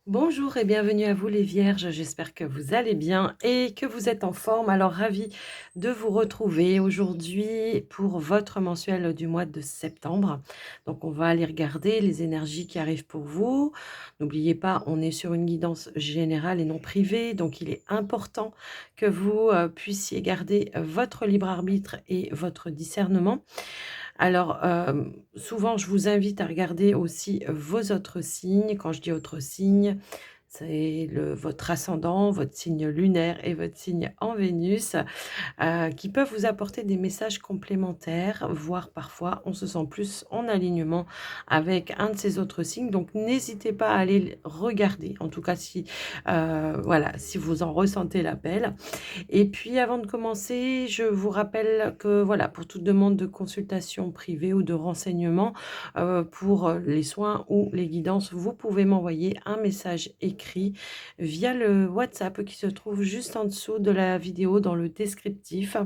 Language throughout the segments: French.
Bonjour et bienvenue à vous les vierges, j'espère que vous allez bien et que vous êtes en forme. Alors ravi de vous retrouver aujourd'hui pour votre mensuel du mois de septembre. Donc on va aller regarder les énergies qui arrivent pour vous. N'oubliez pas, on est sur une guidance générale et non privée, donc il est important que vous puissiez garder votre libre arbitre et votre discernement. Alors, souvent, je vous invite à regarder aussi vos autres signes. Quand je dis autres signes, c'est votre ascendant, votre signe lunaire et votre signe en Vénus, qui peuvent vous apporter des messages complémentaires, voire parfois on se sent plus en alignement avec un de ces autres signes. Donc n'hésitez pas à aller regarder, en tout cas si, voilà, si vous en ressentez l'appel. Et puis avant de commencer, je vous rappelle que voilà, pour toute demande de consultation privée ou de renseignement, pour, les soins ou les guidances, vous pouvez m'envoyer un message écrit via le WhatsApp qui se trouve juste en dessous de la vidéo dans le descriptif.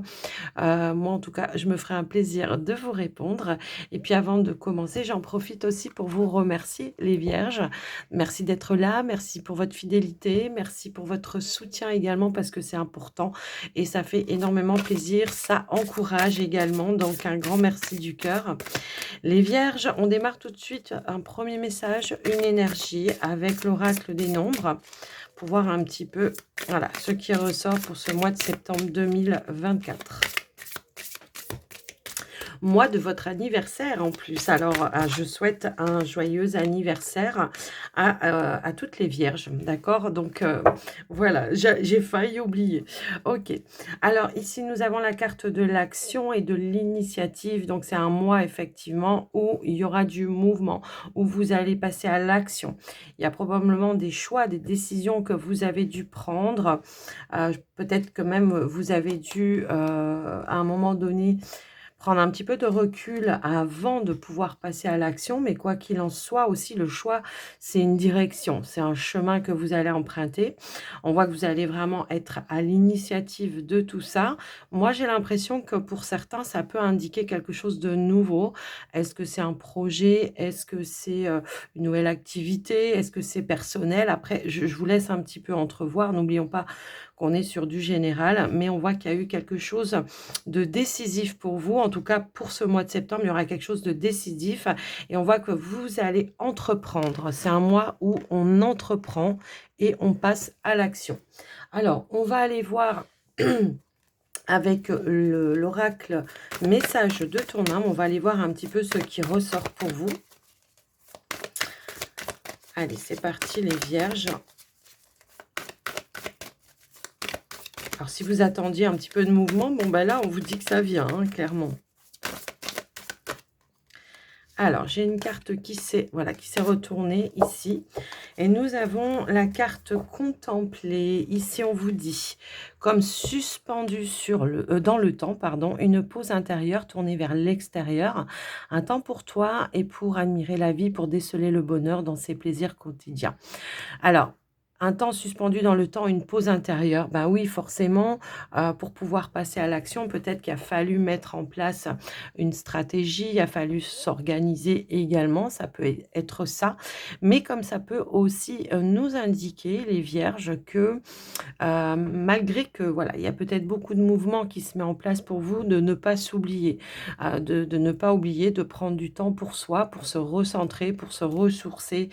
Moi en tout cas, je me ferai un plaisir de vous répondre et puis avant de commencer, j'en profite aussi pour vous remercier les vierges. Merci d'être là, merci pour votre fidélité, merci pour votre soutien également parce que c'est important et ça fait énormément plaisir, ça encourage également, donc un grand merci du cœur. Les vierges, on démarre tout de suite un premier message, une énergie avec l'oracle des nombres pour voir un petit peu, voilà, ce qui ressort pour ce mois de septembre 2024. Mois de votre anniversaire en plus. Alors, je souhaite un joyeux anniversaire à toutes les vierges, d'accord? Donc, voilà, j'ai failli oublier. OK. Alors ici, nous avons la carte de l'action et de l'initiative. Donc, c'est un mois effectivement où il y aura du mouvement, où vous allez passer à l'action. Il y a probablement des choix, des décisions que vous avez dû prendre. Peut-être que même vous avez dû, à un moment donné, prendre un petit peu de recul avant de pouvoir passer à l'action, mais quoi qu'il en soit aussi, le choix, c'est une direction, c'est un chemin que vous allez emprunter. On voit que vous allez vraiment être à l'initiative de tout ça. Moi, j'ai l'impression que pour certains, ça peut indiquer quelque chose de nouveau. Est-ce que c'est un projet? Est-ce que c'est une nouvelle activité? Est-ce que c'est personnel? Après, je vous laisse un petit peu entrevoir. N'oublions pas qu'on est sur du général, mais on voit qu'il y a eu quelque chose de décisif pour vous. En tout cas, pour ce mois de septembre, il y aura quelque chose de décisif et on voit que vous allez entreprendre. C'est un mois où on entreprend et on passe à l'action. Alors, on va aller voir avec l'oracle message de ton âme. On va aller voir un petit peu ce qui ressort pour vous. Allez, c'est parti les vierges. Alors, si vous attendiez un petit peu de mouvement, bon, ben là, on vous dit que ça vient, hein, clairement. Alors, j'ai une carte qui s'est retournée ici. Et nous avons la carte contemplée. Ici, on vous dit, comme suspendu dans le temps, pardon, une pause intérieure tournée vers l'extérieur. Un temps pour toi et pour admirer la vie, pour déceler le bonheur dans ses plaisirs quotidiens. Alors, un temps suspendu dans le temps, une pause intérieure. Ben oui, forcément, pour pouvoir passer à l'action, peut-être qu'il a fallu mettre en place une stratégie, il a fallu s'organiser également, ça peut être ça. Mais comme ça peut aussi nous indiquer, les vierges, que malgré que, voilà, il y a peut-être beaucoup de mouvements qui se met en place pour vous, de ne pas s'oublier, de ne pas oublier de prendre du temps pour soi, pour se recentrer, pour se ressourcer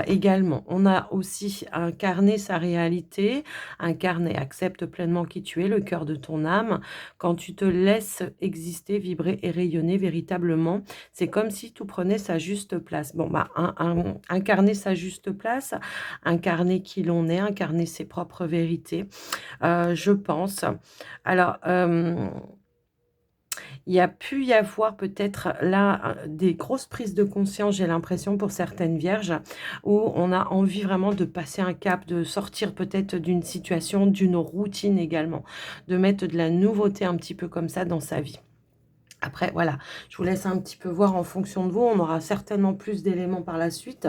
également. On a aussi incarné sa réalité, incarné, accepte pleinement qui tu es, le cœur de ton âme. Quand tu te laisses exister, vibrer et rayonner véritablement, c'est comme si tout prenait sa juste place. Bon, bah, incarner sa juste place, incarner qui l'on est, incarner ses propres vérités, je pense. Alors, il y a pu y avoir peut-être là des grosses prises de conscience, j'ai l'impression, pour certaines vierges, où on a envie vraiment de passer un cap, de sortir peut-être d'une situation, d'une routine également, de mettre de la nouveauté un petit peu comme ça dans sa vie. Après, voilà, je vous laisse un petit peu voir en fonction de vous. On aura certainement plus d'éléments par la suite.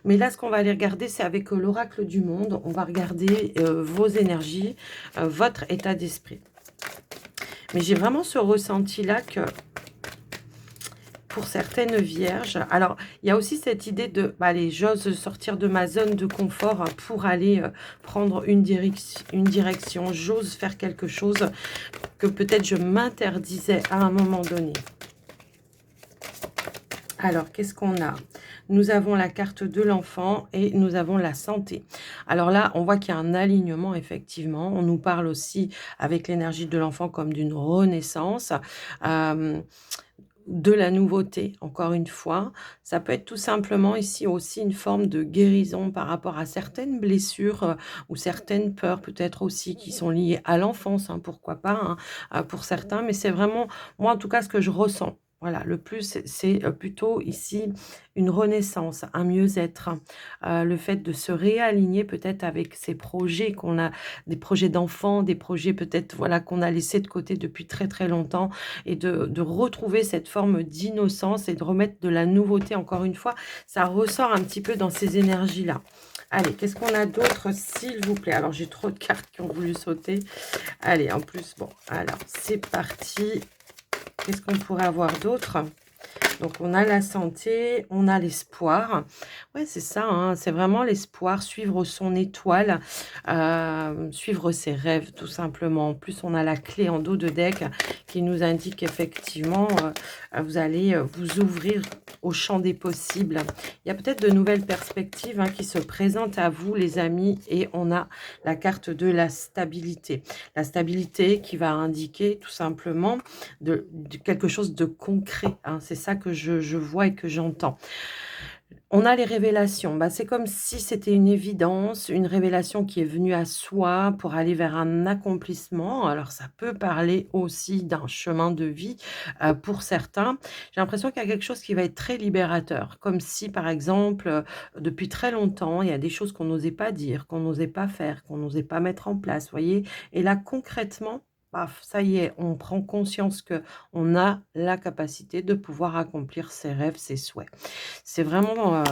Mais là, ce qu'on va aller regarder, c'est avec l'oracle du monde. On va regarder vos énergies, votre état d'esprit. Mais j'ai vraiment ce ressenti-là que pour certaines vierges. Alors, il y a aussi cette idée de, bah, allez, j'ose sortir de ma zone de confort pour aller prendre une direction. J'ose faire quelque chose que peut-être je m'interdisais à un moment donné. Alors, qu'est-ce qu'on a? Nous avons la carte de l'enfant et nous avons la santé. Alors là, on voit qu'il y a un alignement, effectivement. On nous parle aussi, avec l'énergie de l'enfant, comme d'une renaissance. Euh, de la nouveauté, encore une fois. Ça peut être tout simplement ici aussi une forme de guérison par rapport à certaines blessures ou certaines peurs peut-être aussi qui sont liées à l'enfance, hein, pourquoi pas, hein, pour certains. Mais c'est vraiment, moi en tout cas, ce que je ressens. Voilà, le plus, c'est plutôt ici une renaissance, un mieux-être, le fait de se réaligner peut-être avec ces projets qu'on a, des projets d'enfants, des projets peut-être voilà qu'on a laissés de côté depuis très très longtemps et de retrouver cette forme d'innocence et de remettre de la nouveauté encore une fois. Ça ressort un petit peu dans ces énergies-là. Allez, qu'est-ce qu'on a d'autre, s'il vous plaît? Alors, j'ai trop de cartes qui ont voulu sauter. Allez, en plus, bon, alors, c'est parti. Qu'est-ce qu'on pourrait avoir d'autre? Donc, on a la santé, on a l'espoir. Ouais, c'est ça, hein, c'est vraiment l'espoir, suivre son étoile, suivre ses rêves, tout simplement. En plus, on a la clé en dos de deck qui nous indique effectivement, vous allez vous ouvrir au champ des possibles. Il y a peut-être de nouvelles perspectives qui se présentent à vous, les amis, et on a la carte de la stabilité. La stabilité qui va indiquer tout simplement de quelque chose de concret, hein. C'est ça que je vois et que j'entends. On a les révélations. Bah, c'est comme si c'était une évidence, une révélation qui est venue à soi pour aller vers un accomplissement. Alors, ça peut parler aussi d'un chemin de vie pour certains. J'ai l'impression qu'il y a quelque chose qui va être très libérateur. Comme si, par exemple, depuis très longtemps, il y a des choses qu'on n'osait pas dire, qu'on n'osait pas faire, qu'on n'osait pas mettre en place, vous voyez. Et là, concrètement, paf, ça y est, on prend conscience que on a la capacité de pouvoir accomplir ses rêves, ses souhaits. C'est vraiment,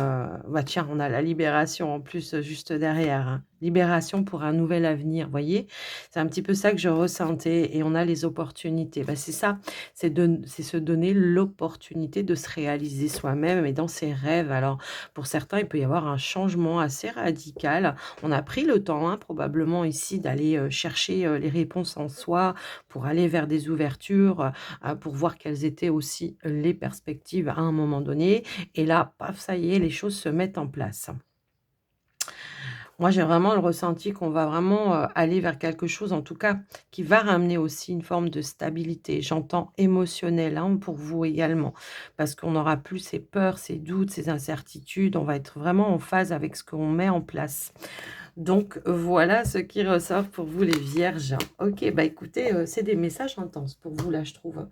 bah, tiens, on a la libération en plus, juste derrière, hein. Libération pour un nouvel avenir, vous voyez? C'est un petit peu ça que je ressentais et on a les opportunités. Bah, c'est ça, c'est se donner l'opportunité de se réaliser soi-même et dans ses rêves. Alors, pour certains, il peut y avoir un changement assez radical. On a pris le temps, hein, probablement ici d'aller, chercher, les réponses en soi pour aller vers des ouvertures, pour voir quelles étaient aussi les perspectives à un moment donné et là, paf, ça y est, les choses se mettent en place. Moi, j'ai vraiment le ressenti qu'on va vraiment, aller vers quelque chose, en tout cas, qui va ramener aussi une forme de stabilité. J'entends émotionnel, hein, pour vous également, parce qu'on n'aura plus ces peurs, ces doutes, ces incertitudes. On va être vraiment en phase avec ce qu'on met en place. Donc voilà ce qui ressort pour vous les vierges. OK, bah, écoutez, c'est des messages intenses pour vous là, je trouve.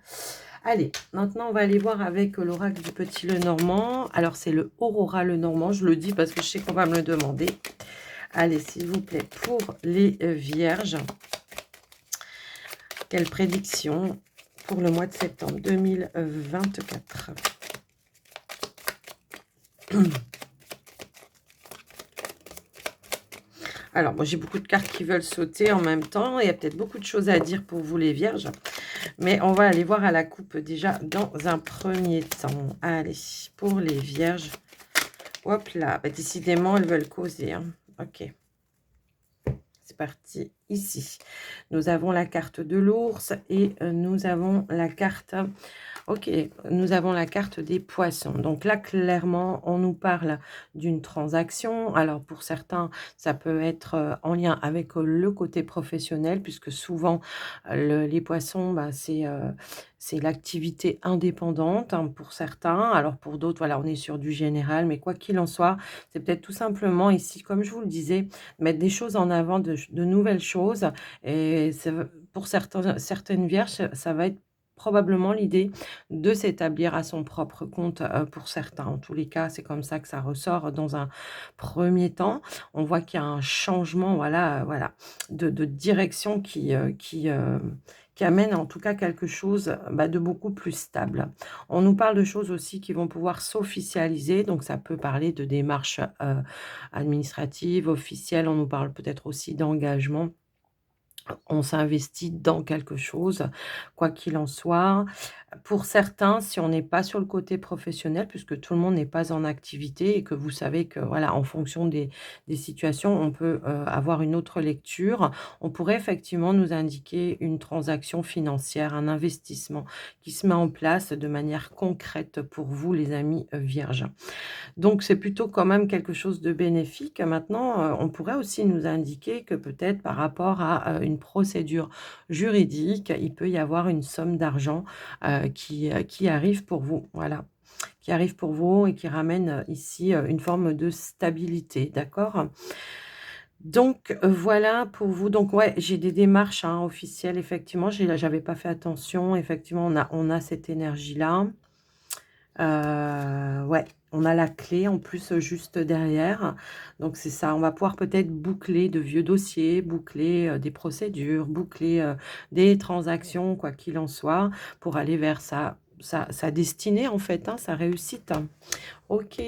Allez, maintenant on va aller voir avec l'oracle du Petit Lenormand. Alors c'est le Aurora Lenormand, je le dis parce que je sais qu'on va me le demander. Allez, s'il vous plaît, pour les vierges, quelle prédiction pour le mois de septembre 2024? Alors, moi j'ai beaucoup de cartes qui veulent sauter en même temps. Il y a peut-être beaucoup de choses à dire pour vous les vierges. Mais on va aller voir à la coupe déjà dans un premier temps. Allez, pour les vierges. Hop là, bah, décidément, elles veulent causer, hein. OK, c'est parti. Ici, nous avons la carte de l'ours et nous avons la carte... OK, nous avons la carte des poissons. Donc là, clairement, on nous parle d'une transaction. Alors pour certains, ça peut être en lien avec le côté professionnel, puisque souvent, les poissons, bah, c'est l'activité indépendante, hein, pour certains. Alors pour d'autres, voilà, on est sur du général. Mais quoi qu'il en soit, c'est peut-être tout simplement ici, comme je vous le disais, mettre des choses en avant, de nouvelles choses. Et pour certaines vierges, ça va être probablement l'idée de s'établir à son propre compte, pour certains. En tous les cas, c'est comme ça que ça ressort dans un premier temps. On voit qu'il y a un changement, voilà, voilà, de direction qui amène en tout cas quelque chose, bah, de beaucoup plus stable. On nous parle de choses aussi qui vont pouvoir s'officialiser, donc ça peut parler de démarches, administratives, officielles. On nous parle peut-être aussi d'engagement. On s'investit dans quelque chose, quoi qu'il en soit. Pour certains, si on n'est pas sur le côté professionnel, puisque tout le monde n'est pas en activité et que vous savez que, voilà, en fonction des situations, on peut, avoir une autre lecture. On pourrait effectivement nous indiquer une transaction financière, un investissement qui se met en place de manière concrète pour vous, les amis, vierges. Donc c'est plutôt quand même quelque chose de bénéfique. Maintenant, on pourrait aussi nous indiquer que peut-être par rapport à, une procédure juridique, il peut y avoir une somme d'argent, qui arrive pour vous. Voilà, qui arrive pour vous et qui ramène, ici, une forme de stabilité, d'accord? Donc, voilà pour vous. Donc ouais, j'ai des démarches, hein, officielles effectivement. J'avais pas fait attention. Effectivement, on a cette énergie-là. Ouais, on a la clé en plus, juste derrière. Donc c'est ça, on va pouvoir peut-être boucler de vieux dossiers, boucler, des procédures, boucler, des transactions, quoi qu'il en soit, pour aller vers sa destinée en fait, hein, sa réussite. OK.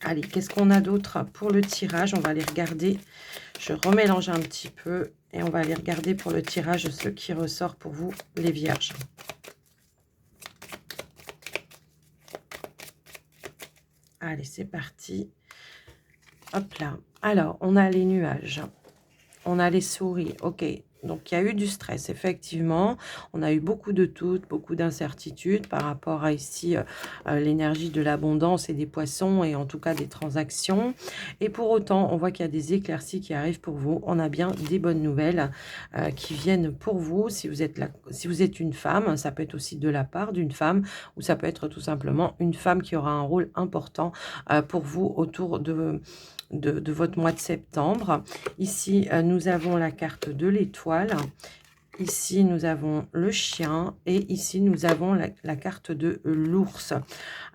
Allez, qu'est-ce qu'on a d'autre pour le tirage? On va aller regarder. Je remélange un petit peu et on va aller regarder pour le tirage ce qui ressort pour vous, les vierges. Allez, c'est parti. Hop là. Alors, on a les nuages, on a les souris, OK. Donc il y a eu du stress, effectivement. On a eu beaucoup de doutes, beaucoup d'incertitudes par rapport à ici, l'énergie de l'abondance et des poissons et en tout cas des transactions. Et pour autant, on voit qu'il y a des éclaircies qui arrivent pour vous. On a bien des bonnes nouvelles, qui viennent pour vous. Si vous êtes une femme, ça peut être aussi de la part d'une femme ou ça peut être tout simplement une femme qui aura un rôle important, pour vous autour de votre mois de septembre. Ici, nous avons la carte de l'étoile. Ici, nous avons le chien et ici, nous avons la carte de l'ours.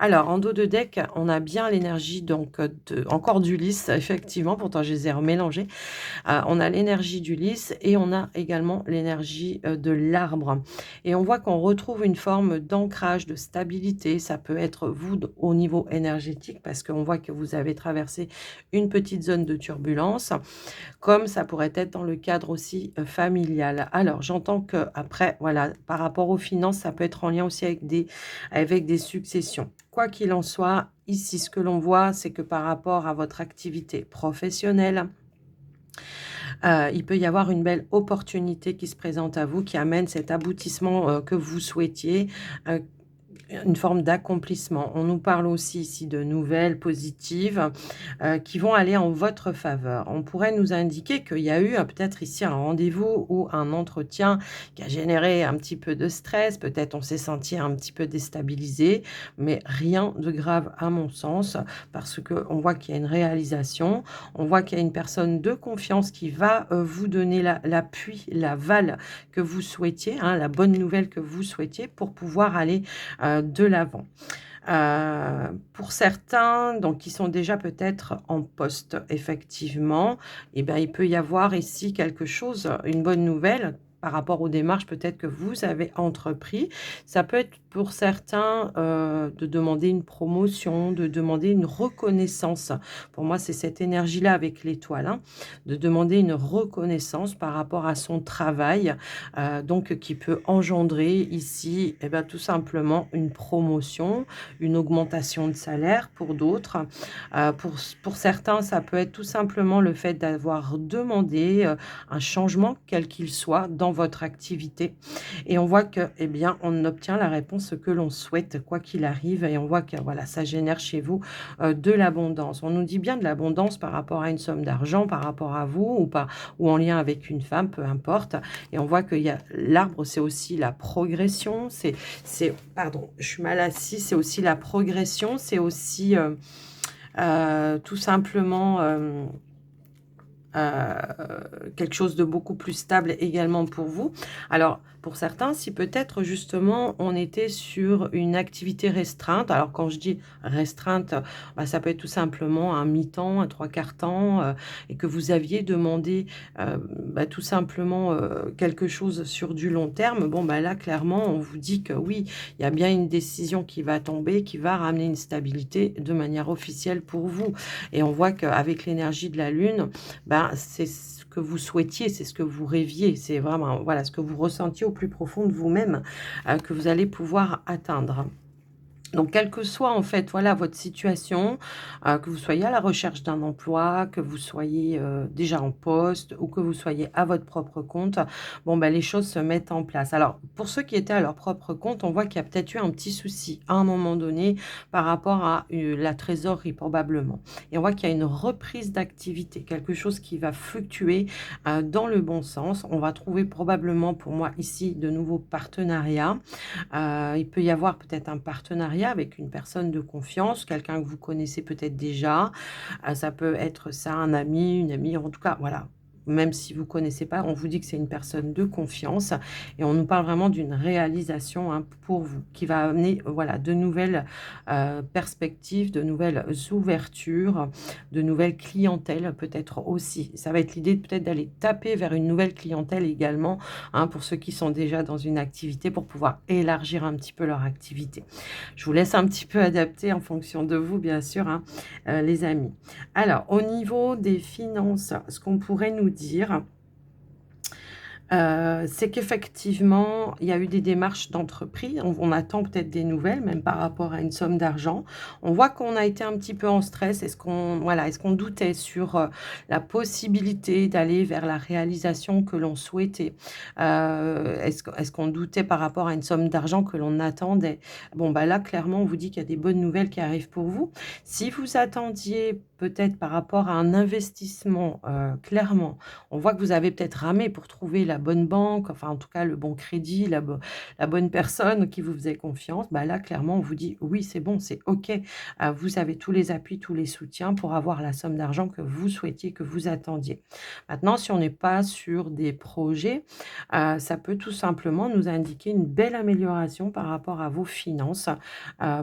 Alors, en dos de deck, on a bien l'énergie donc encore d'Ulysse, effectivement, pourtant je les ai remélangés. On a l'énergie du lys et on a également l'énergie, de l'arbre et on voit qu'on retrouve une forme d'ancrage, de stabilité. Ça peut être vous d au niveau énergétique parce qu'on voit que vous avez traversé une petite zone de turbulence, comme ça pourrait être dans le cadre aussi, familial. Alors j'entends que après, voilà, par rapport aux finances, ça peut être en lien aussi avec des successions. Quoi qu'il en soit, ici, ce que l'on voit, c'est que par rapport à votre activité professionnelle, il peut y avoir une belle opportunité qui se présente à vous, qui amène cet aboutissement, que vous souhaitiez, heu, une forme d'accomplissement. On nous parle aussi ici de nouvelles positives, qui vont aller en votre faveur. On pourrait nous indiquer qu'il y a eu, peut-être ici un rendez-vous ou un entretien qui a généré un petit peu de stress. Peut-être on s'est senti un petit peu déstabilisé, mais rien de grave à mon sens parce qu'on voit qu'il y a une réalisation. On voit qu'il y a une personne de confiance qui va, vous donner l'appui, l'aval que vous souhaitiez, hein, la bonne nouvelle que vous souhaitiez pour pouvoir aller, de l'avant. Pour certains, donc qui sont déjà peut-être en poste, effectivement, et ben, il peut y avoir ici quelque chose, une bonne nouvelle par rapport aux démarches peut-être que vous avez entrepris. Ça peut être pour certains, de demander une promotion, de demander une reconnaissance. Pour moi, c'est cette énergie-là avec l'étoile, hein, de demander une reconnaissance par rapport à son travail, donc qui peut engendrer ici, et ben, tout simplement une promotion, une augmentation de salaire pour d'autres. Pour certains, ça peut être tout simplement le fait d'avoir demandé, un changement quel qu'il soit dans votre activité et on voit que, eh bien, on obtient la réponse que l'on souhaite quoi qu'il arrive et on voit que, voilà, ça génère chez vous, de l'abondance. On nous dit bien de l'abondance par rapport à une somme d'argent, par rapport à vous ou en lien avec une femme, peu importe et on voit qu'il y a l'arbre, c'est aussi la progression, c'est pardon, je suis mal assise, c'est aussi la progression, c'est aussi, tout simplement, quelque chose de beaucoup plus stable également pour vous. Alors, pour certains, si peut-être justement on était sur une activité restreinte, alors quand je dis restreinte, bah, ça peut être tout simplement un mi-temps, un trois quarts temps, et que vous aviez demandé, bah, tout simplement, quelque chose sur du long terme, bon, bah, là clairement on vous dit que oui, il y a bien une décision qui va tomber, qui va ramener une stabilité de manière officielle pour vous et on voit qu'avec l'énergie de la lune, ben, c'est ce que vous souhaitiez, c'est ce que vous rêviez, c'est vraiment, voilà, ce que vous ressentiez au plus profond de vous-même, que vous allez pouvoir atteindre. Donc, quelle que soit, en fait, voilà, votre situation, que vous soyez à la recherche d'un emploi, que vous soyez, déjà en poste ou que vous soyez à votre propre compte, bon, bah, les choses se mettent en place. Alors, pour ceux qui étaient à leur propre compte, on voit qu'il y a peut-être eu un petit souci à un moment donné par rapport à, la trésorerie probablement, et on voit qu'il y a une reprise d'activité, quelque chose qui va fluctuer, dans le bon sens. On va trouver probablement, pour moi ici, de nouveaux partenariats. Il peut y avoir peut-être un partenariat avec une personne de confiance, quelqu'un que vous connaissez peut-être déjà. Ça peut être ça, un ami, une amie, en tout cas, voilà. Même si vous connaissez pas, on vous dit que c'est une personne de confiance et on nous parle vraiment d'une réalisation, hein, pour vous, qui va amener, voilà, de nouvelles, perspectives, de nouvelles ouvertures, de nouvelles clientèles peut-être aussi. Ça va être l'idée peut-être d'aller taper vers une nouvelle clientèle également, hein, pour ceux qui sont déjà dans une activité, pour pouvoir élargir un petit peu leur activité. Je vous laisse un petit peu adapter en fonction de vous, bien sûr, hein, les amis. Alors, au niveau des finances, ce qu'on pourrait nous dire, c'est qu'effectivement, il y a eu des démarches d'entreprise. On attend peut-être des nouvelles, même par rapport à une somme d'argent. On voit qu'on a été un petit peu en stress. Est-ce qu'on doutait sur, la possibilité d'aller vers la réalisation que l'on souhaitait? Est-ce qu'on doutait par rapport à une somme d'argent que l'on attendait? Bon, bah, là, clairement, on vous dit qu'il y a des bonnes nouvelles qui arrivent pour vous. Si vous attendiez peut-être par rapport à un investissement, clairement, on voit que vous avez peut-être ramé pour trouver la bonne banque, enfin, en tout cas, le bon crédit, la bonne personne qui vous faisait confiance. Bah, là, clairement, on vous dit: «Oui, c'est bon, c'est OK». Vous avez tous les appuis, tous les soutiens pour avoir la somme d'argent que vous souhaitiez, que vous attendiez. Maintenant, si on n'est pas sur des projets, ça peut tout simplement nous indiquer une belle amélioration par rapport à vos finances,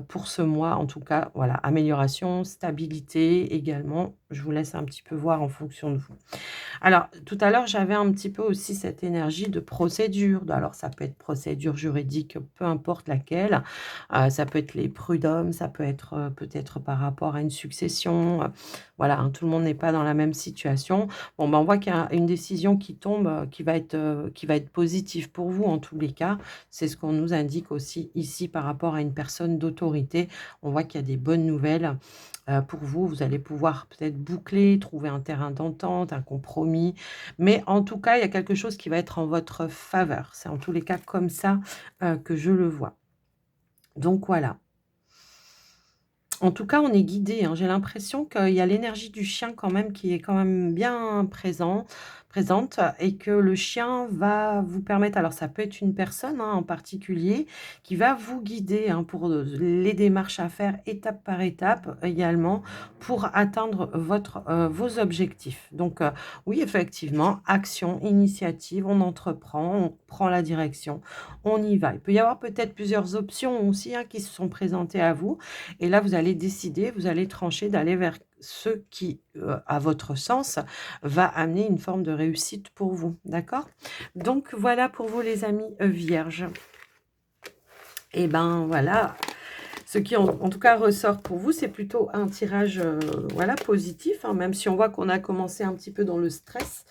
pour ce mois. En tout cas, voilà, amélioration, stabilité également. Je vous laisse un petit peu voir en fonction de vous. Alors, tout à l'heure, j'avais un petit peu aussi cette énergie de procédure. Alors, ça peut être procédure juridique, peu importe laquelle. Ça peut être les prud'hommes, ça peut être, peut-être par rapport à une succession. Voilà, hein, tout le monde n'est pas dans la même situation. Bon, ben, on voit qu'il y a une décision qui tombe, qui va être positive pour vous en tous les cas. C'est ce qu'on nous indique aussi ici par rapport à une personne d'autorité. On voit qu'il y a des bonnes nouvelles. Pour vous, vous allez pouvoir peut-être boucler, trouver un terrain d'entente, un compromis. Mais en tout cas, il y a quelque chose qui va être en votre faveur. C'est en tous les cas comme ça, que je le vois. Donc voilà. En tout cas, on est guidé, hein. J'ai l'impression qu'il y a l'énergie du chien quand même qui est quand même bien présente, et que le chien va vous permettre, alors ça peut être une personne, hein, en particulier qui va vous guider, hein, pour, les démarches à faire étape par étape également pour atteindre vos objectifs. Donc, oui, effectivement, action, initiative, on entreprend, on prend la direction, on y va. Il peut y avoir peut-être plusieurs options aussi, hein, qui se sont présentées à vous, et là, vous allez décider, vous allez trancher d'aller vers ce qui, à votre sens, va amener une forme de réussite pour vous, d'accord? Donc voilà pour vous les amis, vierges. Et ben voilà, ce qui en tout cas ressort pour vous, c'est plutôt un tirage, voilà, positif, hein, même si on voit qu'on a commencé un petit peu dans le stress.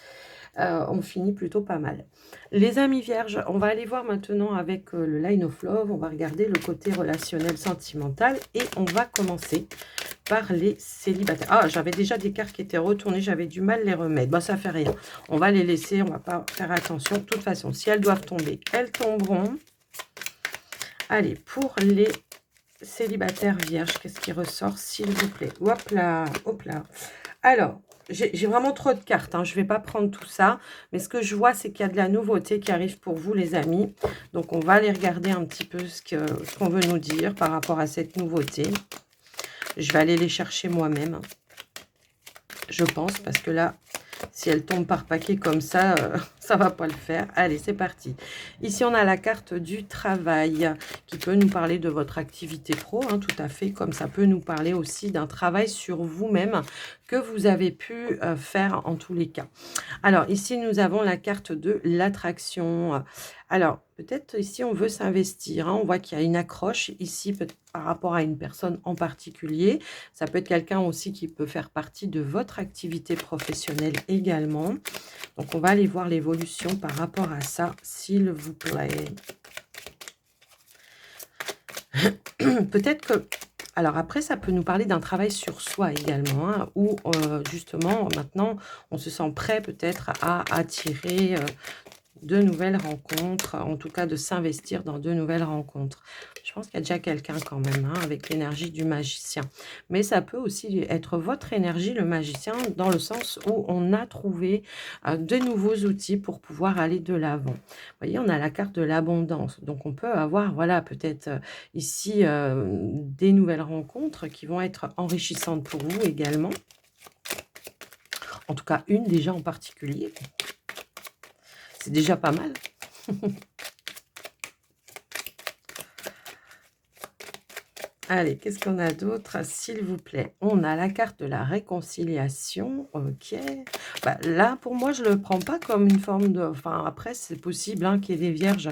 On finit plutôt pas mal. Les amis vierges, on va aller voir maintenant avec, le Line of Love. On va regarder le côté relationnel sentimental et on va commencer par les célibataires. Ah, j'avais déjà des cartes qui étaient retournées, j'avais du mal à les remettre. Bah, ça fait rien. On va les laisser, on va pas faire attention. De toute façon, si elles doivent tomber, elles tomberont. Allez, pour les célibataires vierges, qu'est-ce qui ressort, s'il vous plaît? Hop là, hop là. Alors, j'ai vraiment trop de cartes, hein. Je ne vais pas prendre tout ça. Mais ce que je vois, c'est qu'il y a de la nouveauté qui arrive pour vous, les amis. Donc, on va aller regarder un petit peu ce qu'on veut nous dire par rapport à cette nouveauté. Je vais aller les chercher moi-même, je pense, parce que là, si elles tombent par paquet comme ça, ça va pas le faire. Allez, c'est parti. Ici, on a la carte du travail qui peut nous parler de votre activité pro, hein, tout à fait, comme ça peut nous parler aussi d'un travail sur vous-même que vous avez pu faire en tous les cas. Alors, ici, nous avons la carte de l'attraction. Alors, peut-être ici, on veut s'investir, hein. On voit qu'il y a une accroche ici par rapport à une personne en particulier. Ça peut être quelqu'un aussi qui peut faire partie de votre activité professionnelle également. Donc, on va aller voir l'évolution par rapport à ça, s'il vous plaît. Peut-être que... Alors après, ça peut nous parler d'un travail sur soi également, hein, où justement, maintenant, on se sent prêt peut-être à attirer de nouvelles rencontres, en tout cas de s'investir dans de nouvelles rencontres. Je pense qu'il y a déjà quelqu'un quand même, hein, avec l'énergie du magicien. Mais ça peut aussi être votre énergie, le magicien, dans le sens où on a trouvé de nouveaux outils pour pouvoir aller de l'avant. Vous voyez, on a la carte de l'abondance. Donc on peut avoir, voilà, peut-être ici des nouvelles rencontres qui vont être enrichissantes pour vous également. En tout cas, une déjà en particulier. C'est déjà pas mal. Allez, qu'est-ce qu'on a d'autre, s'il vous plaît? On a la carte de la réconciliation. OK. Bah, là, pour moi, je ne le prends pas comme une forme de... Enfin, après, c'est possible hein, qu'il y ait des vierges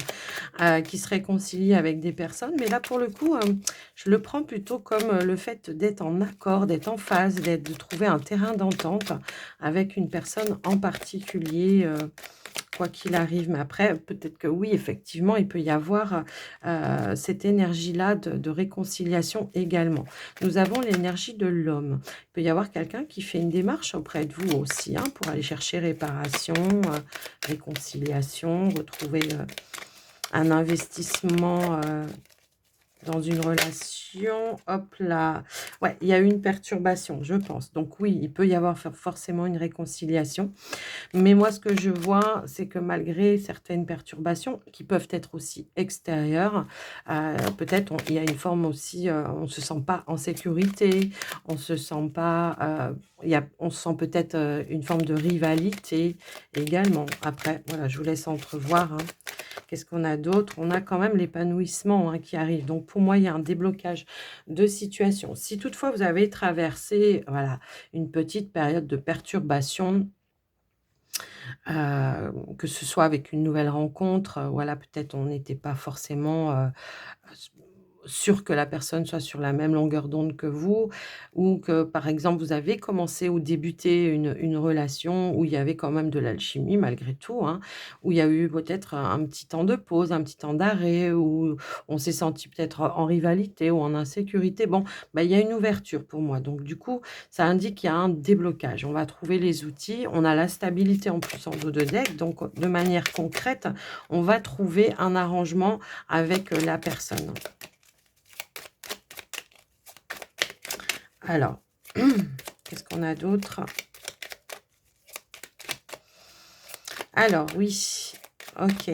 qui se réconcilient avec des personnes. Mais là, pour le coup, je le prends plutôt comme le fait d'être en accord, d'être en phase, de trouver un terrain d'entente avec une personne en particulier. Quoi qu'il arrive, mais après, peut-être que oui, effectivement, il peut y avoir cette énergie-là de réconciliation également. Nous avons l'énergie de l'homme. Il peut y avoir quelqu'un qui fait une démarche auprès de vous aussi, hein, pour aller chercher réparation, réconciliation, retrouver un investissement dans une relation. Hop là. Ouais, il y a eu une perturbation, je pense. Donc oui, il peut y avoir forcément une réconciliation. Mais moi, ce que je vois, c'est que malgré certaines perturbations qui peuvent être aussi extérieures, peut-être il y a une forme aussi, on ne se sent pas en sécurité, on se sent pas, on sent peut-être une forme de rivalité également. Après, voilà, je vous laisse entrevoir. Hein. Qu'est-ce qu'on a d'autre? On a quand même l'épanouissement hein, qui arrive. Donc, pour moi, il y a un déblocage de situation. Si toutefois, vous avez traversé voilà, une petite période de perturbation, que ce soit avec une nouvelle rencontre, voilà, peut-être on n'était pas forcément, sûr que la personne soit sur la même longueur d'onde que vous ou que, par exemple, vous avez commencé ou débuté une relation où il y avait quand même de l'alchimie malgré tout, hein, où il y a eu peut-être un petit temps de pause, un petit temps d'arrêt, où on s'est senti peut-être en rivalité ou en insécurité. Bon, bah, il y a une ouverture pour moi. Donc du coup, ça indique qu'il y a un déblocage. On va trouver les outils, on a la stabilité en plus en dos de deck, donc de manière concrète, on va trouver un arrangement avec la personne. Alors, qu'est-ce qu'on a d'autre? Alors, oui, OK.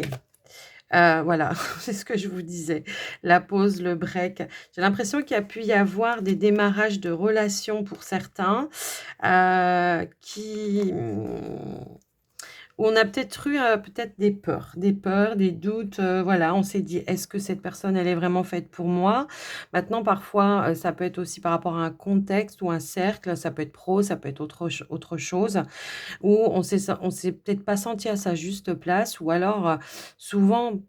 Voilà, c'est ce que je vous disais. La pause, le break. J'ai l'impression qu'il y a pu y avoir des démarrages de relations pour certains où on a peut-être eu, peut-être des peurs, des doutes, voilà. On s'est dit: «Est-ce que cette personne, elle est vraiment faite pour moi?» Maintenant, parfois, ça peut être aussi par rapport à un contexte ou un cercle, ça peut être pro, ça peut être autre chose, où on s'est peut-être pas senti à sa juste place ou alors, souvent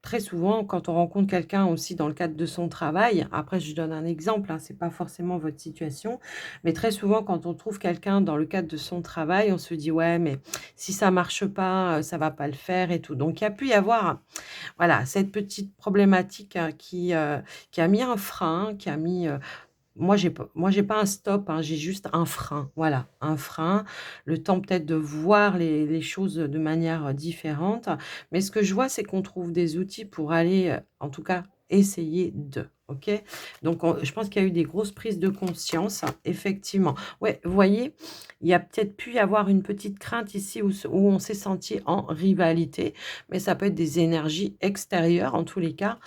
très souvent, quand on rencontre quelqu'un aussi dans le cadre de son travail, après je donne un exemple, hein, c'est pas forcément votre situation, mais très souvent quand on trouve quelqu'un dans le cadre de son travail, on se dit: «Ouais, mais si ça marche pas, ça va pas le faire et tout». Donc il y a pu y avoir, voilà, cette petite problématique, qui a mis un frein, qui a mis, moi j'ai pas un stop, hein, j'ai juste un frein, voilà, un frein, le temps peut-être de voir les choses de manière, différente. Mais ce que je vois, c'est qu'on trouve des outils pour aller, en tout cas, essayer de. OK? Donc je pense qu'il y a eu des grosses prises de conscience, effectivement. Ouais, vous voyez, il y a peut-être pu y avoir une petite crainte ici où on s'est senti en rivalité, mais ça peut être des énergies extérieures, en tous les cas,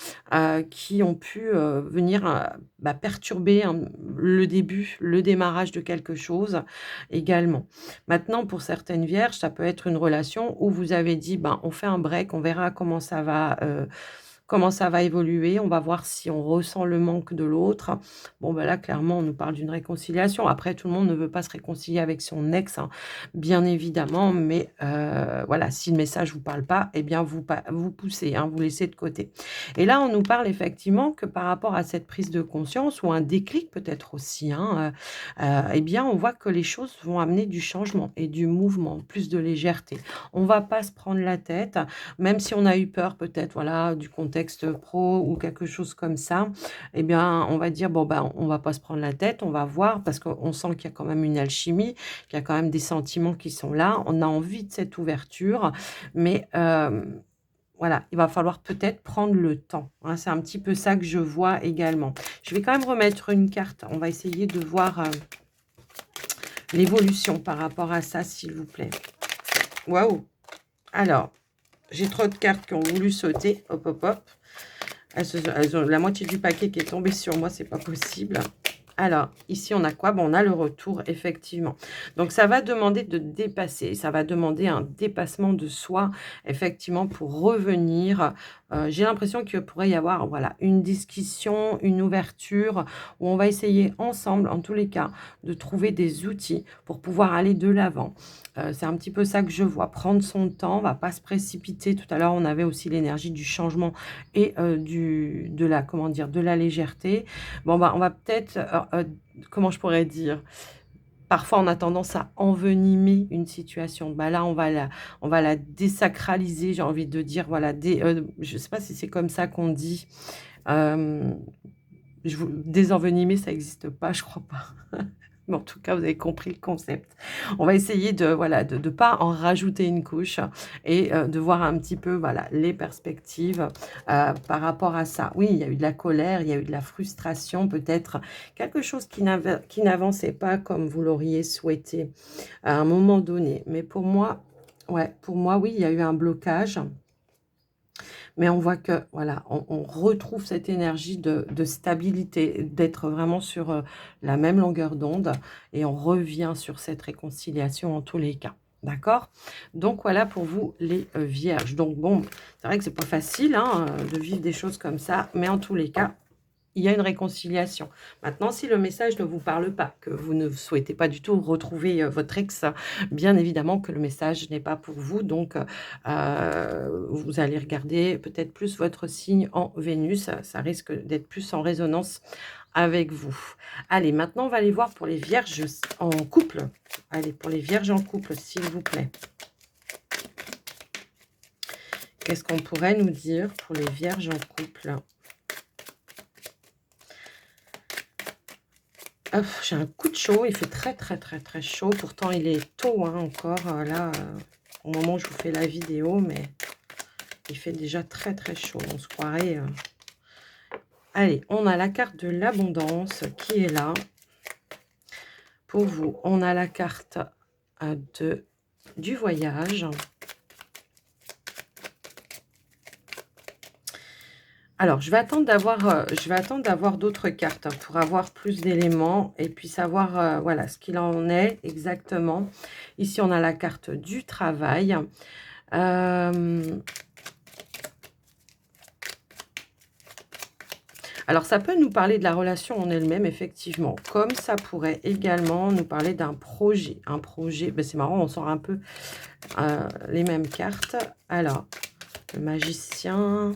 qui ont pu, venir, bah, perturber le début, le démarrage de quelque chose également. Maintenant, pour certaines vierges, ça peut être une relation où vous avez dit: «Ben, on fait un break, on verra comment ça va évoluer, on va voir si on ressent le manque de l'autre. Bon, bah, là, clairement, on nous parle d'une réconciliation. Après, tout le monde ne veut pas se réconcilier avec son ex, hein, bien évidemment, mais voilà, si le message vous parle pas, eh bien, vous poussez, hein, vous laissez de côté. Et là, on nous parle effectivement que par rapport à cette prise de conscience ou un déclic peut-être aussi, hein, eh bien, on voit que les choses vont amener du changement et du mouvement, plus de légèreté. On va pas se prendre la tête, même si on a eu peur peut-être, voilà, du contexte pro ou quelque chose comme ça, eh bien, on va dire: «Bon, ben, on va pas se prendre la tête, on va voir», parce qu'on sent qu'il y a quand même une alchimie, qu'il y a quand même des sentiments qui sont là. On a envie de cette ouverture, mais voilà, il va falloir peut-être prendre le temps, hein. C'est un petit peu ça que je vois également. Je vais quand même remettre une carte. On va essayer de voir, l'évolution par rapport à ça, s'il vous plaît. Waouh! Alors, j'ai trop de cartes qui ont voulu sauter. Hop, hop, hop. Elles ont la moitié du paquet qui est tombé sur moi, c'est pas possible. Alors, ici, on a quoi? Bon, on a le retour, effectivement. Donc, ça va demander de dépasser. Ça va demander un dépassement de soi, effectivement, pour revenir. J'ai l'impression qu'il pourrait y avoir, voilà, une discussion, une ouverture, où on va essayer ensemble, en tous les cas, de trouver des outils pour pouvoir aller de l'avant. C'est un petit peu ça que je vois. Prendre son temps, on va pas se précipiter. Tout à l'heure, on avait aussi l'énergie du changement et de la, comment dire, de la légèreté. Bon, bah, on va peut-être, comment je pourrais dire? Parfois, on a tendance à envenimer une situation. Bah, là, on va la désacraliser, j'ai envie de dire, voilà, je sais pas si c'est comme ça qu'on dit. Hem, désenvenimer, ça existe pas, je crois pas. Mais en tout cas, vous avez compris le concept. On va essayer de, voilà, de pas en rajouter une couche et de voir un petit peu, voilà, les perspectives, par rapport à ça. Oui, il y a eu de la colère, il y a eu de la frustration, peut-être quelque chose qui n'avançait pas comme vous l'auriez souhaité à un moment donné. Mais pour moi, ouais, pour moi, oui, il y a eu un blocage. Mais on voit que, voilà, on retrouve cette énergie de stabilité, d'être vraiment sur, la même longueur d'onde et on revient sur cette réconciliation en tous les cas. D'accord? Donc voilà pour vous les, vierges. Donc bon, c'est vrai que c'est pas facile, hein, de vivre des choses comme ça, mais en tous les cas, il y a une réconciliation. Maintenant, si le message ne vous parle pas, que vous ne souhaitez pas du tout retrouver, votre ex, bien évidemment que le message n'est pas pour vous. Donc, vous allez regarder peut-être plus votre signe en Vénus. Ça risque d'être plus en résonance avec vous. Allez, maintenant, on va aller voir pour les vierges en couple. Allez, pour les vierges en couple, s'il vous plaît. Qu'est-ce qu'on pourrait nous dire pour les vierges en couple? J'ai un coup de chaud, il fait très, très, très, très chaud. Pourtant, il est tôt, hein, encore, là, au moment où je vous fais la vidéo, mais il fait déjà très, très chaud. On se croirait, allez, on a la carte de l'abondance qui est là. Pour vous, on a la carte, du voyage. Alors, je vais attendre d'avoir d'autres cartes, hein, pour avoir plus d'éléments et puis savoir, voilà, ce qu'il en est exactement. Ici, on a la carte du travail. Hem, alors ça peut nous parler de la relation en elle-même effectivement, comme ça pourrait également nous parler d'un projet. Un projet, ben c'est marrant, on sort un peu, les mêmes cartes. Alors, le magicien.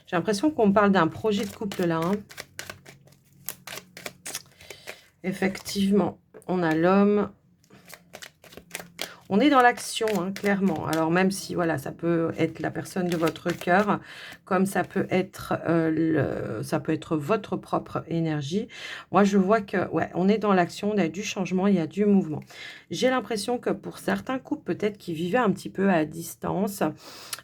J'ai l'impression qu'on parle d'un projet de couple là, hein. Effectivement, on a l'homme. On est dans l'action, hein, clairement. Alors même si, voilà, ça peut être la personne de votre cœur, comme ça peut être votre propre énergie. Moi, je vois que, ouais, on est dans l'action, il y a du changement, il y a du mouvement. J'ai l'impression que pour certains couples, peut-être qui vivaient un petit peu à distance,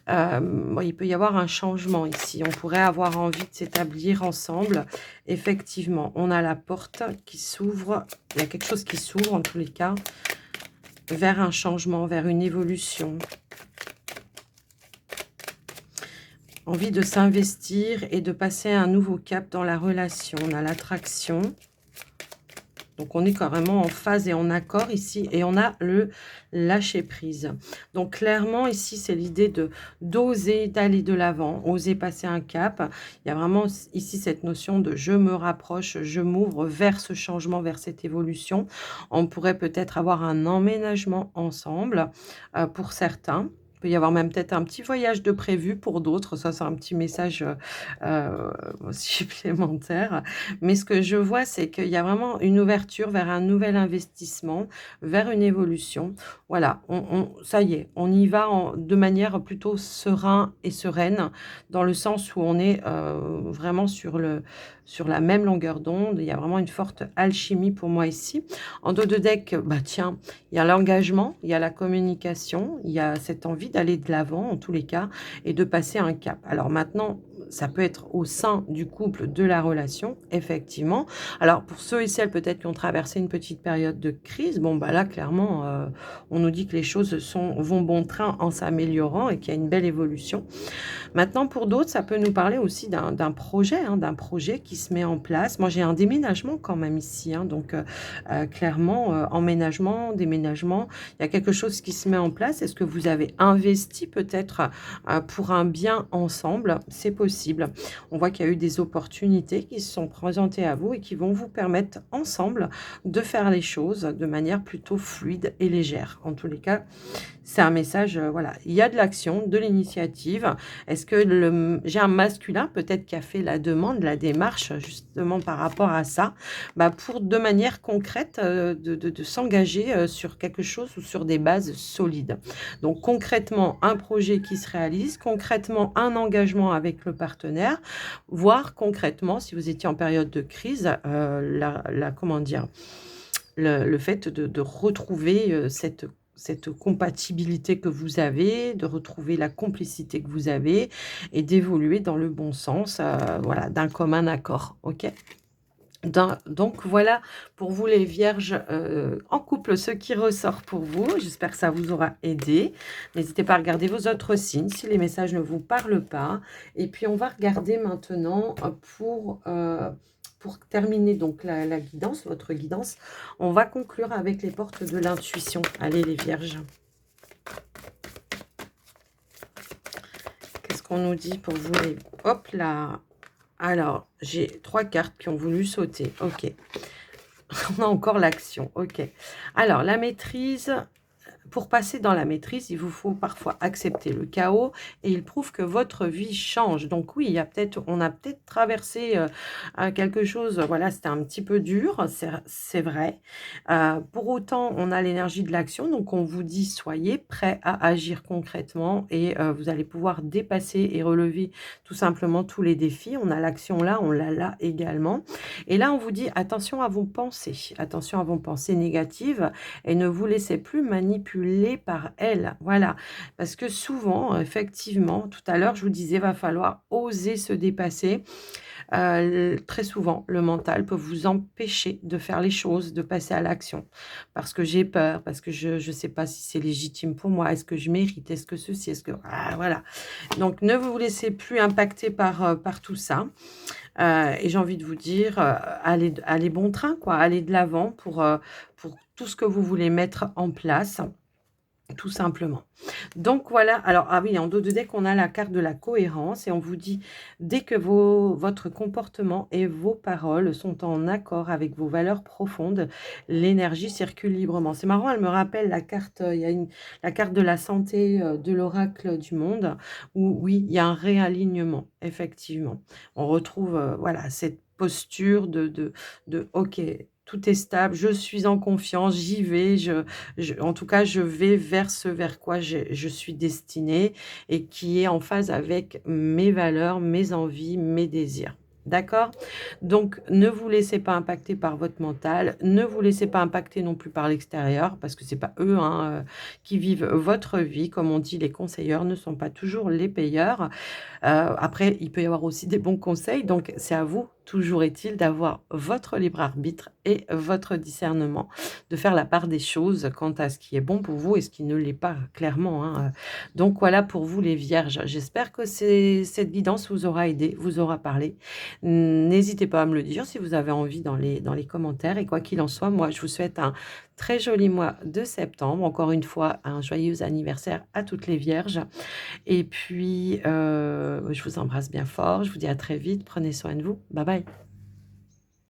bon, il peut y avoir un changement ici. On pourrait avoir envie de s'établir ensemble. Effectivement, on a la porte qui s'ouvre. Il y a quelque chose qui s'ouvre en tous les cas vers un changement, vers une évolution. Envie de s'investir et de passer un nouveau cap dans la relation. On a l'attraction. Donc, on est carrément en phase et en accord ici. Et on a le lâcher-prise. Donc, clairement, ici, c'est l'idée de d'oser, d'aller de l'avant, oser passer un cap. Il y a vraiment ici cette notion de je me rapproche, je m'ouvre vers ce changement, vers cette évolution. On pourrait peut-être avoir un emménagement ensemble pour certains. Il peut y avoir même peut-être un petit voyage de prévu pour d'autres. Ça, c'est un petit message euh, supplémentaire. Mais ce que je vois, c'est qu'il y a vraiment une ouverture vers un nouvel investissement, vers une évolution. Voilà, ça y est, on y va de manière plutôt serein et sereine, dans le sens où on est vraiment sur la même longueur d'onde. Il y a vraiment une forte alchimie pour moi ici. En dos de deck, bah tiens, il y a l'engagement, il y a la communication, il y a cette envie d'aller de l'avant en tous les cas et de passer un cap. Alors maintenant, ça peut être au sein du couple, de la relation, effectivement. Alors, pour ceux et celles peut-être qui ont traversé une petite période de crise, bon, bah là, clairement, on nous dit que les choses vont bon train en s'améliorant et qu'il y a une belle évolution. Maintenant, pour d'autres, ça peut nous parler aussi d'un projet, hein, d'un projet qui se met en place. Moi, j'ai un déménagement quand même ici, hein, donc clairement, emménagement, déménagement, il y a quelque chose qui se met en place. Est-ce que vous avez investi peut-être pour un bien ensemble? C'est possible. On voit qu'il y a eu des opportunités qui se sont présentées à vous et qui vont vous permettre ensemble de faire les choses de manière plutôt fluide et légère. En tous les cas, c'est un message, voilà, il y a de l'action, de l'initiative. Est-ce que j'ai un masculin peut-être qui a fait la demande, la démarche justement par rapport à ça, bah, pour de manière concrète de s'engager sur quelque chose ou sur des bases solides. Donc concrètement, un projet qui se réalise, concrètement un engagement avec le partenaire, voire concrètement, si vous étiez en période de crise, comment dire, le fait de retrouver cette compatibilité que vous avez, de retrouver la complicité que vous avez et d'évoluer dans le bon sens, voilà, d'un commun accord. OK? Donc voilà pour vous les vierges en couple, ce qui ressort pour vous. J'espère que ça vous aura aidé. N'hésitez pas à regarder vos autres signes si les messages ne vous parlent pas. Et puis on va regarder maintenant pour terminer donc la guidance, votre guidance. On va conclure avec les portes de l'intuition. Allez les vierges. Qu'est-ce qu'on nous dit pour vous les... Hop là. Alors, j'ai 3 cartes qui ont voulu sauter. OK. On a encore l'action. OK. Alors, la maîtrise. Pour passer dans la maîtrise, il vous faut parfois accepter le chaos et il prouve que votre vie change. Donc oui, on a peut-être traversé quelque chose, voilà, c'était un petit peu dur, c'est vrai. Pour autant, on a l'énergie de l'action, donc on vous dit soyez prêts à agir concrètement et vous allez pouvoir dépasser et relever tout simplement tous les défis. On a l'action là, on l'a là également. Et là, on vous dit attention à vos pensées négatives et ne vous laissez plus manipuler par elles. Voilà. Parce que souvent, effectivement, tout à l'heure, je vous disais, va falloir oser se dépasser. Très souvent, le mental peut vous empêcher de faire les choses, de passer à l'action. Parce que j'ai peur, parce que je ne sais pas si c'est légitime pour moi, est-ce que je mérite, est-ce que ceci, est-ce que... Ah, voilà. Donc, ne vous laissez plus impacter par tout ça. Et j'ai envie de vous dire, allez bon train, quoi. Allez de l'avant pour tout ce que vous voulez mettre en place. Tout simplement. Donc voilà, alors ah oui, en dos de deck, on a la carte de la cohérence et on vous dit, dès que votre comportement et vos paroles sont en accord avec vos valeurs profondes, l'énergie circule librement. C'est marrant, elle me rappelle la carte, il y a la carte de la santé de l'oracle du monde, où oui, il y a un réalignement, effectivement. On retrouve voilà, cette posture de OK, tout est stable, je suis en confiance, j'y vais, en tout cas, je vais vers ce vers quoi je suis destinée et qui est en phase avec mes valeurs, mes envies, mes désirs. D'accord? Donc ne vous laissez pas impacter par votre mental, ne vous laissez pas impacter non plus par l'extérieur parce que c'est pas eux, hein, qui vivent votre vie. Comme on dit, les conseilleurs ne sont pas toujours les payeurs. Après, il peut y avoir aussi des bons conseils, donc c'est à vous, toujours est-il, d'avoir votre libre arbitre et votre discernement, de faire la part des choses quant à ce qui est bon pour vous et ce qui ne l'est pas, clairement, hein. Donc voilà pour vous les vierges. J'espère que cette guidance vous aura aidé, vous aura parlé. N'hésitez pas à me le dire si vous avez envie dans les commentaires et quoi qu'il en soit, moi je vous souhaite un très joli mois de septembre. Encore une fois, un joyeux anniversaire à toutes les vierges et puis, je vous embrasse bien fort. Je vous dis à très vite. Prenez soin de vous. Bye bye.